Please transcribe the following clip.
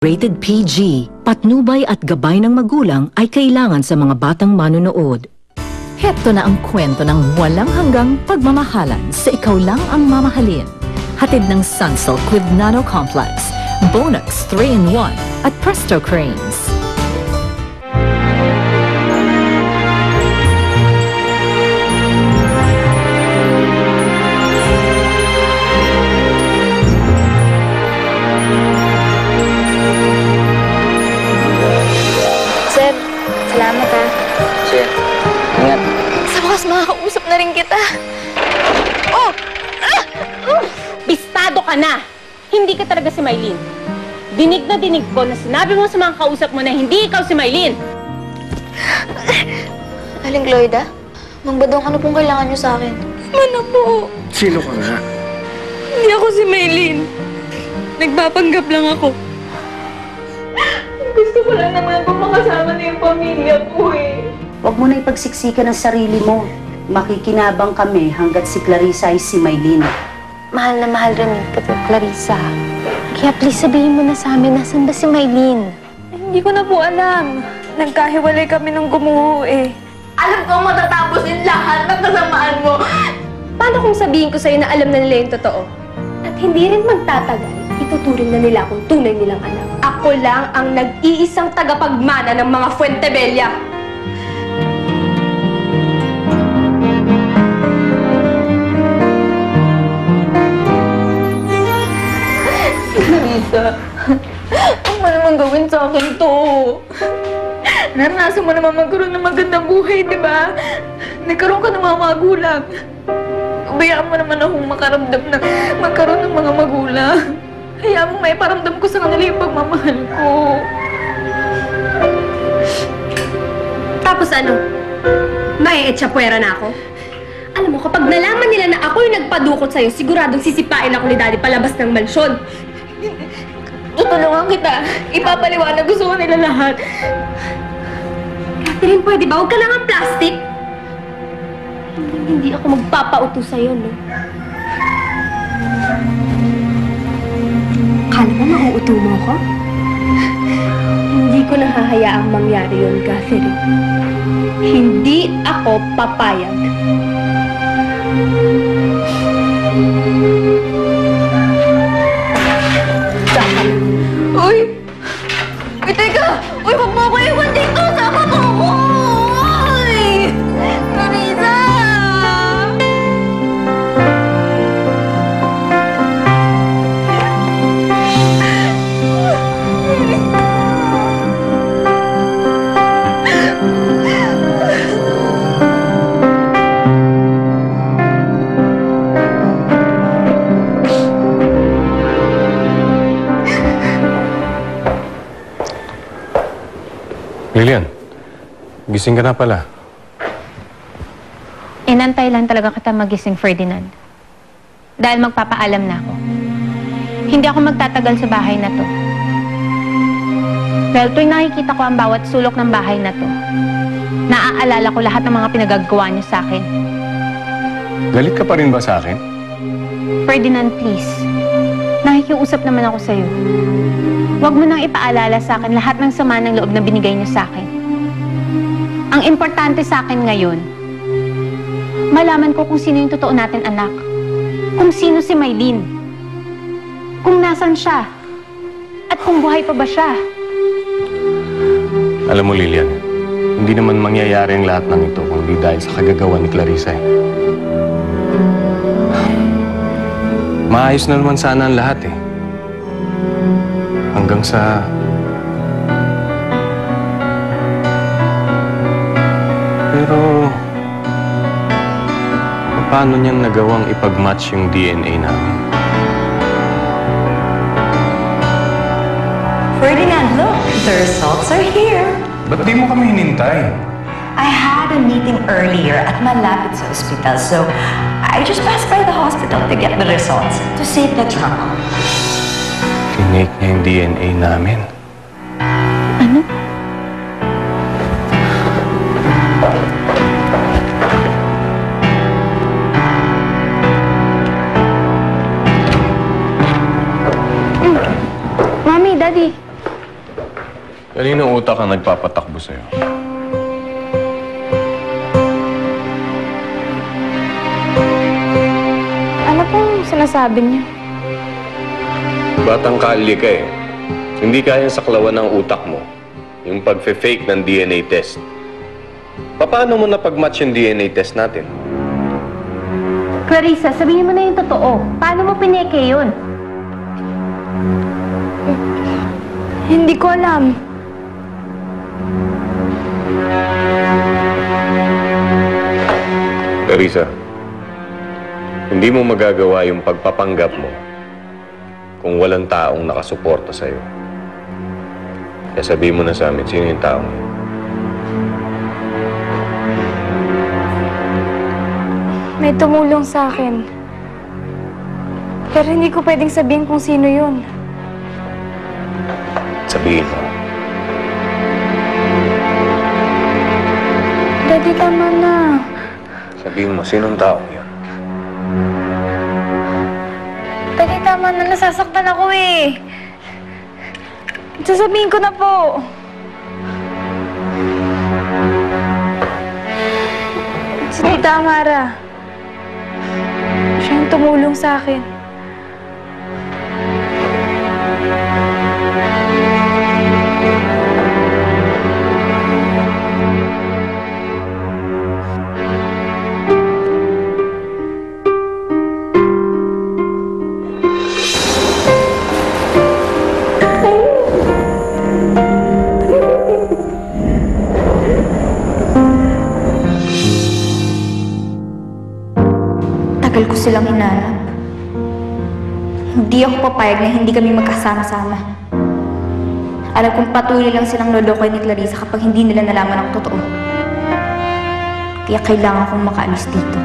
Rated PG, patnubay at gabay ng magulang ay kailangan sa mga batang manonood. Heto na ang kwento ng walang hanggang pagmamahalan sa ikaw lang ang mamahalin. Hatid ng Sunsilk with Nano Complex, Bonax 3-in-1 at Presto Cranes. Salamat ha. Sige, ingat. Sa wakas makakausap na rin kita. Oh! Bistado ka na! Hindi ka talaga si Maylene. Dinig na dinig ko na sinabi mo sa mga kausap mo na hindi ikaw si Maylene. Aling Gloida, Mang Badong, ano pong kailangan niyo sa akin? Mana po? Sino ka nga? Hindi ako si Maylene. Nagpapanggap lang ako. Gusto ko lang naman po makasama na yung pamilya ko eh. Huwag mo na ipagsiksikan ang sarili mo. Makikinabang kami hanggat si Clarissa ay si Maylene. Mahal na mahal rin kita, Clarissa. Kaya please sabihin mo na sa amin, nasan ba si Maylene? Hindi ko na po alam. Nagkahiwalay kami ng gumuho eh. Alam ko matatapos din lahat ng kasamaan mo. Paano kung sabihin ko sa'yo na alam na nila yung totoo? At hindi rin magtatagal, ituturing na nila akong tunay nilang anak. Ako lang ang nag-iisang tagapagmana ng mga Fuentebella. Clarissa, ano mo naman gawin sa akin to? Naranasan mo naman magkaroon ng magandang buhay, di ba? Nagkaroon ka ng mga magulang. Bayaan mo naman akong magkaroon ng mga magulang. Kaya mo may paramdam ko sa kanila yung pagmamahal ko. Tapos ano? Mai-etsapuera na ako? Alam mo, kapag nalaman nila na ako yung nagpadukot sa'yo, siguradong sisipain ako ni Daddy palabas ng mansyon. Tutulungan kita. Ipapaliwanag gusto ko nila lahat. Catherine, pwede ba? Huwag ka lang ang plastic. Hindi ako magpapauto sa'yo, no? Kala mo mauuto mo ako? Hindi ko nahahayaang mangyari yun, Catherine. Hindi ako papayag. Uy! Uy, teka! Uy, wag mo ako iwan dito! Sama mo ako! Uy! Clarissa! Lilian, gising ka na pala. Inantay lang talaga kita magising, Ferdinand. Dahil magpapaalam na ako. Hindi ako magtatagal sa bahay na to. Dahil tuwing nakikita ko ang bawat sulok ng bahay na to, naaalala ko lahat ng mga pinagagawa niyo sa akin. Galit ka pa rin ba sa akin? Ferdinand, please. Nakikiusap naman ako sa'yo. Huwag mo nang ipaalala sa akin lahat ng sama ng loob na binigay niyo sa akin. Ang importante sa akin ngayon, malaman ko kung sino yung totoo natin anak. Kung sino si Maylene. Kung nasan siya. At kung buhay pa ba siya. Alam mo, Lilian, hindi naman mangyayari ang lahat ng ito kung di dahil sa kagagawa ni Clarissa eh. Maayos na naman sana ang lahat eh. Hanggang sa... Pero... paano niyang nagawang ipag-match yung DNA namin? Ferdinand, look! The results are here. Ba't di mo kami hinintay? I had a meeting earlier at Malapit sa hospital, so I just passed by the hospital to get the results to save the trouble. Tinake niya yung DNA namin. Ano? Mommy, Daddy. Kaninong utak ang nagpapatakbo sa'yo? Ano pong sinasabi niya? Batang kalye ka eh. Hindi kayang saklawan ng utak mo yung pagfe-fake ng DNA test. Paano mo napag-match yung DNA test natin? Clarissa, sabihin mo na yung totoo. Paano mo pineke yun? Hindi ko alam. Clarissa, hindi mo magagawa yung pagpapanggap mo kung walang taong nakasuporta sa'yo. Kaya sabihin mo na sa amin, sino yung taong yun? May tumulong sa akin. Pero hindi ko pwedeng sabihin kung sino yun. Sabihin mo. Daddy, tama na. Sabihin mo, sinong taong yun? Daddy, tama na. Nasasaktan ako eh. Sasabihin ko na po. Si Tita Amara. Siya yung tumulong sa akin. Tagal ko silang hinanap. Hindi ako papayag na hindi kami magkasama-sama. Alam kong patuloy lang silang lolokoy ni Clarissa kapag hindi nila nalaman ang totoo. Kaya kailangan kong makaalis dito.